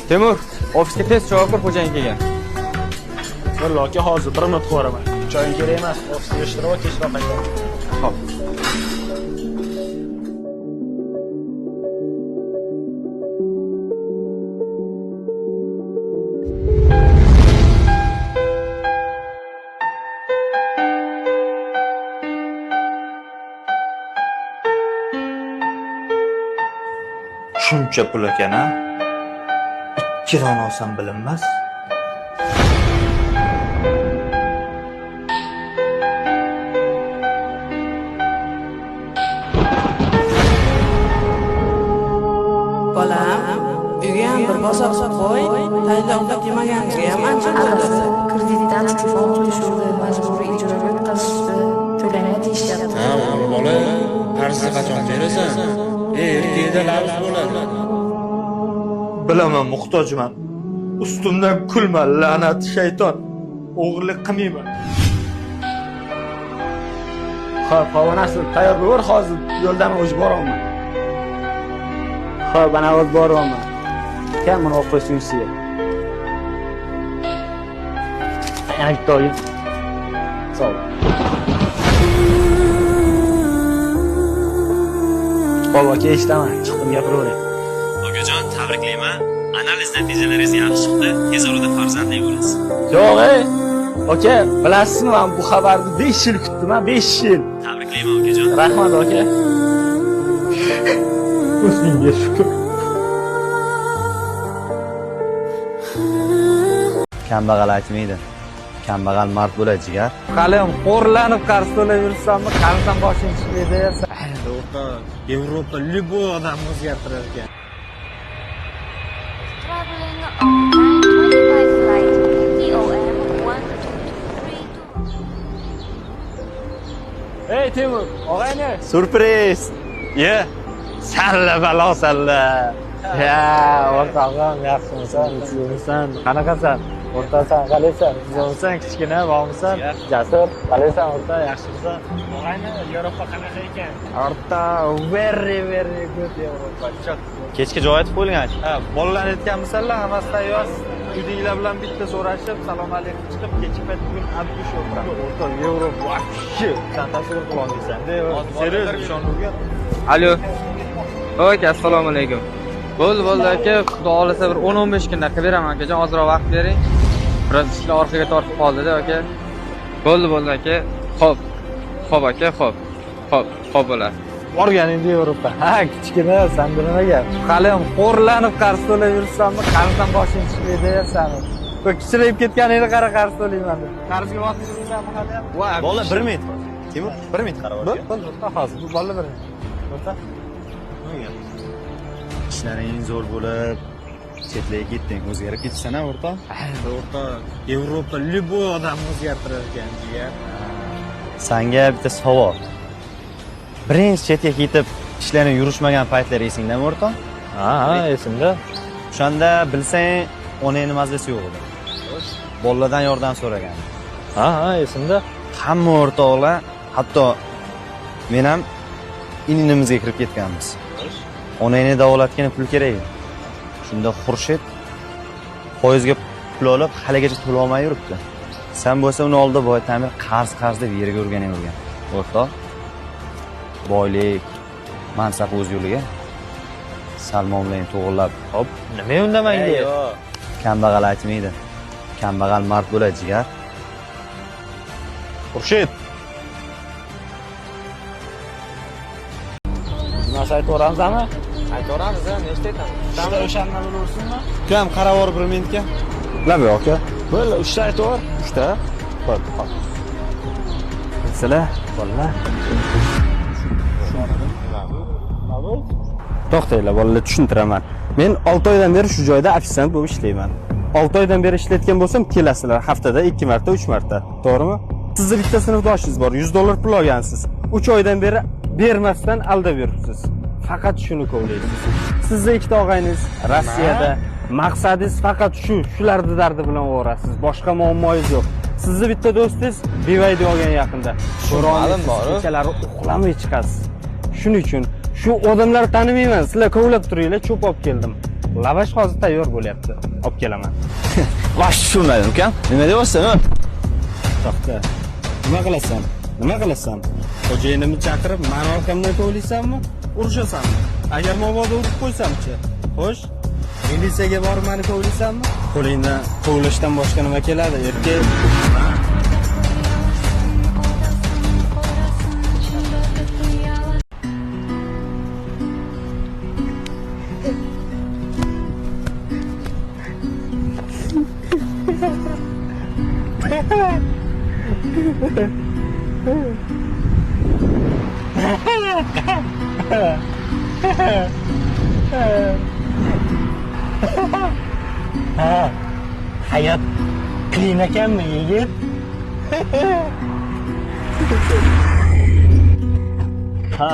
Temur, ofisga tez chavoqir xo'jayin kelgan. Vallahi aka hozir 1 minut qo'raman. Joying kerak emas, ofisga yig'ishtirib kechroq qaytaman. Xo'p. Shuncha pul ekan-a? 2 dona olsam bilinmas. Bolam, uyga ham bir bosar qo'y, tayyorga demaganiga ham ancha bo'ldi. Kreditdan telefon qilishdi, majburiy ijroga o'tkazishdi, to'lana deyishyapti. Ha, bola, qarzni qachon berasan? Erkakda labs bo'ladi. Bilaman, muhtojman. Ustimdan kulma, la'nat shayton. O'g'irlik qilmayman. Xo'p, qovunasi tayyor bo'l, hozir yo'ldan o'zib boraman. Xo'p, ana o'zib boraman. Kim buni olib qo'ysin ustiga? Ana bitta Sağ ol. Baba, eshitaman. Chiqdim gapiravering. Okajon, tabriklayman. Analiz natijalaringiz yaxshi chiqdi. Tez orada farzandli bo'lasiz. Yo'q, aka, bilasizmi, men bu xabarni 5 yil kutdim, 5 yil. Tabriklayman okajon. Rahmat, aka. O'zingga shukr. Kambag'al aytmaydi. Kambag'al mard bo'ladi, jigar. Hali ham xo'rlanib qarz to'layversammi, qarzdan boshing chiqmaydi deyapsan. O'rta, Yevropa любой odamni o'zgartirar ekan. Traveling on 925 flight EOM 1232. Ey Temur, og'ayni. Surpriz. Ye. Salla balo salla. Ya, o'rtog'im, yaxshimisan, sizmisan? Qanaqasan? O'rtasan, qalaysan? Sizmisan, kichkina, bormisan? Jasur, qalaysan, o'rta, yaxshimisan? Og'ayni, Yevropa qanaqa ekan? Orta, very good Yevropa. Kechga joy aytib qo'ygan. Ha, bolalar aytganmisanlar, hammasi tayyor. Uyinglar bilan bitta so'rashib, salom alaykum chiqib, kechki payt bugun abdush o'tiramiz. O'rta, Yevropa, вообще, sen tasavvur qila olmaysan. Serios ishonuvga. Alo. Oy, assalomu alaykum. Bo'ldi aka, xudo xolasa bir 10-15 kunda qilib beraman akajon, ozroq vaqt bering. Biroz ishlar orqaga tortib qoldi-da aka. Bo'ldi aka. Xo'p aka, xo'p bo'ladi. Borganingda Yevropa. Ha, kichkina, sen bilmagan. Hali ham xo'rlanib qarz to'layversammi, qarzdan boshing chiqmaydi deyapsan. Bu kichrayib ketganingda qara qarz to'layman deb. Qarzga botibsanmi hali ham? Bola 1 minut. Temur, 1 minut qarab ol. Bo'ldi, hozir bu bola 1 minut. O'rta. Ishlaring zo'r bo'lib, chetlarga ketding, o'zgarib ketsan-a, o'rta? O'rta, Yevropa любой odamni o'zgartirar ekan, jigar. Senga bitta savol. Birinchi chetga ketib, ishlaring yurishmagan paytlar esingdami, o'rta? Ha, esimda. O'shanda bilsang, onangni mazasi yo'q edi. Bolalardan yordam so'ragan. Ha, esimda. Hamma o'rtoqlar, hatto men ham inimizga kirib ketganmiz. Onangni davolatgani pul kerak edi. Shunda Xurshid foizga pul olib, haligacha to'lay olmay yuribdi. Sen bo'lsa uni oldida boy ta'mir qarz deb yerga o'rganavergan. O'rtoq, boylik, mansab o'z yo'liga. Salmon bilan to'g'rilab, hop, Nima undamanga? kambag'al aytmaydi. Kambag'al mard bo'ladi, jigar. Xurshid. Nima aytaveramizmi? Aytaveramiz, nechta aytamiz? Sen o'shandan bilursinmi? Ukam qarab yor 1 minutga. Nima aka? Bo'ldi, 3 ta aytaver. 3 ta. Xo'p. Sizlar, bolalar. To'xtanglar, bolalar, tushuntiraman. Men 6 oydan beri shu joyda ofisant bo'lib ishlayman. 6 oydan beri ishlayotgan bo'lsam, kelasizlar haftada 2 marta, 3 marta. To'g'rimi? Sizning bitta sinfdoshingiz bor, $100 pul olgansiz. 3 oydan beri bermasdan aldab yuribsiz. Faqat shuni kovlaysiz. Sizning ikkita og'ayningiz Rossiyada. Maqsadingiz faqat shularni dardi bilan o'rasiz. Boshqa muammoingiz yo'q. Sizning bitta do'stingiz bevayda olgan yaqinda. So'roqlarim bor. Kechalari uxlamay chiqasiz. Shuning uchun Shu odamlar tanimayman. Sizlar kovlab turinglar, cho'p olib keldim. Lavash hozir tayyor bo'lyapti. Olib kelaman. Vash tushunmadim, ukam. Nima deyapsan? To'xta. Nima qilasan? Nima qilasan? Xo'jayinimni chaqirib, meni orqamdan kovlaysanmi? Urushasanmi? Agar mabodo urib qo'ysamchi? Xo'sh? Militsiyaga borib meni kovlaysanmi? Qo'lingdan kovlashdan boshqa nima keladi, erkak? Hayot qiyin ekanmi, yigit? Ha,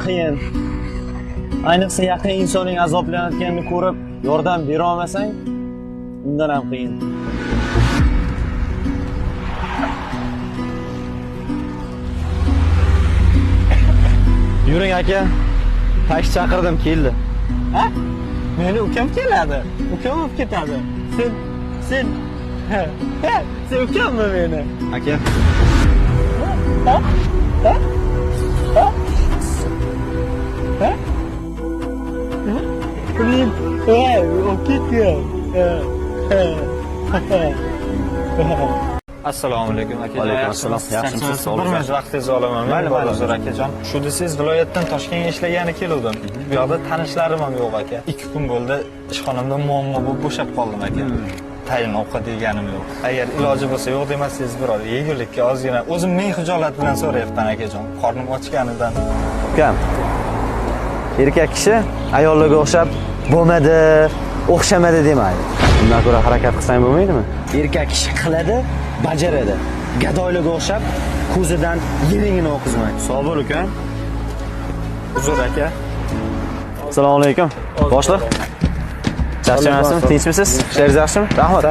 qiyin. Ayniqsa yaqin insonning azoblanayotganini ko'rib, yordam bera olmasang, undan ham qiyin. Yuring aka. Taksi chaqirdim, keldi. Ha? Meni ukam keladi. Ukam olib ketadi. Sen sen ukammi meni? Aka. Please, olib ketgan. Assalomu alaykum aka. Alaykum assalom. Yaxshimisiz? Bir minut vaqtingizni olaman. Mayli, uzr akajon. Shu desangiz viloyatdan Toshkentga ishlagani keldim. Bu yoqda tanishlarim ham yo'q aka. 2 kun bo'ldi ishxonamda muammo bo'lib bo'shab qoldim aka. Tayin ovqat yeganim yo'q. Agar iloji bo'lsa yo'q demasangiz biror yegulikka ozgina o'zim men hijolat bilan so'rayapman akajon. Qornim ochganidan. Ukam. Erkak kishi ayollarga o'xshab bo'lmadi, o'xshamadi demaydi. Bundan ko'ra harakat qilsang bo'lmaydimi? Erkak kishi qiladi, bajaradi. Gadoylarga o'xshab ko'zidan yeringini o'qizmaydi. Sog' bo'l ukam. Uzr aka. Assalomu alaykum. Boshliq. Charchamayapsizmi? Tinchmisiz? Ishlaringiz yaxshimi? Rahmat.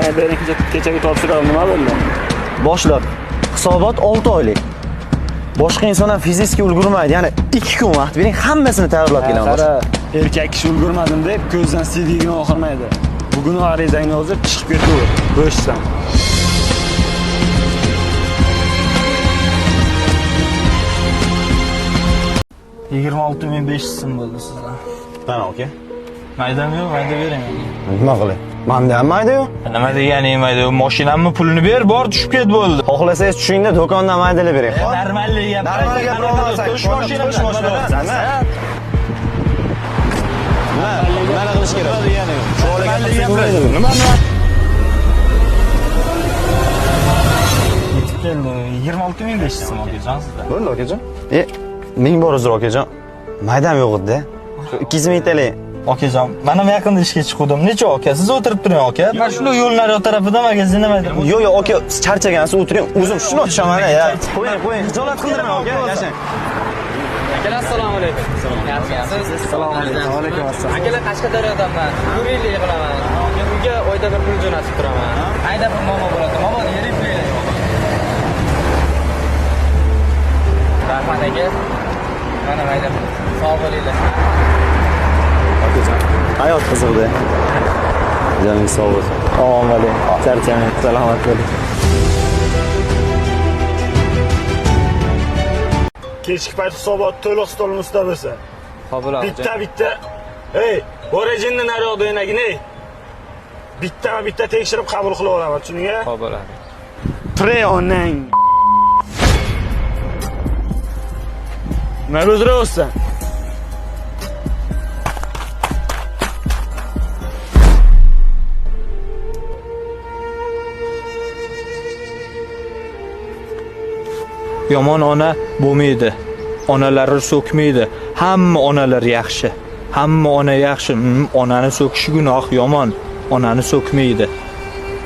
Kechagi topshiriq nima bo'ldi? Boshliq. Hisobot 6 oylik. Boshqa inson ham fizически ulgurmaydi. Ya'ni 2 kun vaqt bering, hammasini tayyorlab kelaman. Qara, erkak kishi ulgurmadim deb ko'zdan sevdigini oxirmaydi. Bugun arizangni o'zib chiqib ketaver. Bo'shsan. $26,500 bo'ldi sizdan. Mana aka. Maydami yo'q, mayda bering. Nima qilay? Menda ham mayda yo'q. Nima degani mayda? Mashinamni pulini ber, bor tushib ket bo'ldi. Xohlasangiz tushingda do'kondan maydalab bering. Normallik gap. Normallik gapirolmasan. Tush mashinamdan. Nima qilish kerak? Nima? Yetib keldi. 26,500 so'm okajon sizdan. Bo'ldi okajon. 1000 bor uzr okajon. Maydam yo'q edi. 200 ming TL. Okajon, men ham yaqinda ishga chiqdim. Necha aka? Siz o'tirib turing aka. Men shunday yo'llar yo tarafida magazin nima deydi? Yo'q, aka, siz charchagansiz, o'tiring. O'zim shuni otishaman ya. Qo'ying. Hijolat qildirmang aka. Yashang. Akalar assalomu alaykum. Yaxshimisiz? Assalomu alaykum. Va alaykum assalom. Akalar Qashqadaryodanman. Yuriylik qilaman. Men uyga oyda bir pul jo'natib turaman. Ayda bir momo bo'ladi. Momo yering qilaylik. Rahmat aka. Mana ayda sog' bo'linglar. Hayot qiziqdi. Joningiz sog' bo'lsin. Omon bo'ling. Charchamang, salomat bo'ling. Kechki payt hisobot to'liq stolni ustida bo'lsa. Qabul aka. Bitta. Ey, borajinni naryoqda o'ynagin, ey. Bitta tekshirib qabul qilib olaman, tushundingmi? Qabul aka. Pre onang. Nima o'zirasan? Yomon ona bo'lmaydi. Onalari so'kmaydi. Hamma onalar yaxshi. Hamma ona yaxshi. Onani so'kish gunoh, yomon. Onani so'kmaydi.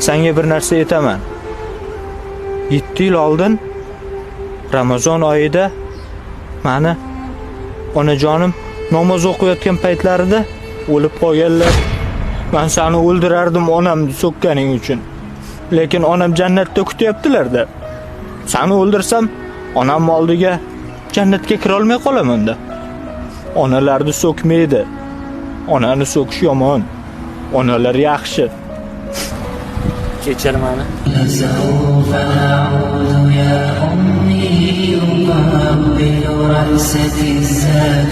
Senga bir narsa aytaman. 7 yil oldin Ramazon oyida meni onajonim namoz o'qiyotgan paytlarida o'lib qolganlar. Men seni o'ldirardim onamni so'kkaning uchun. Lekin onam jannatda kutyaptilar-da. Seni o'ldirsam, onam oldiga jannatga kira olmay qolaman-da. Onalarni so'kmaydi. Onani so'kish yomon. Onalar yaxshi. Kechir meni. لسوف أعود يا أمي أقبل رأسك الزاد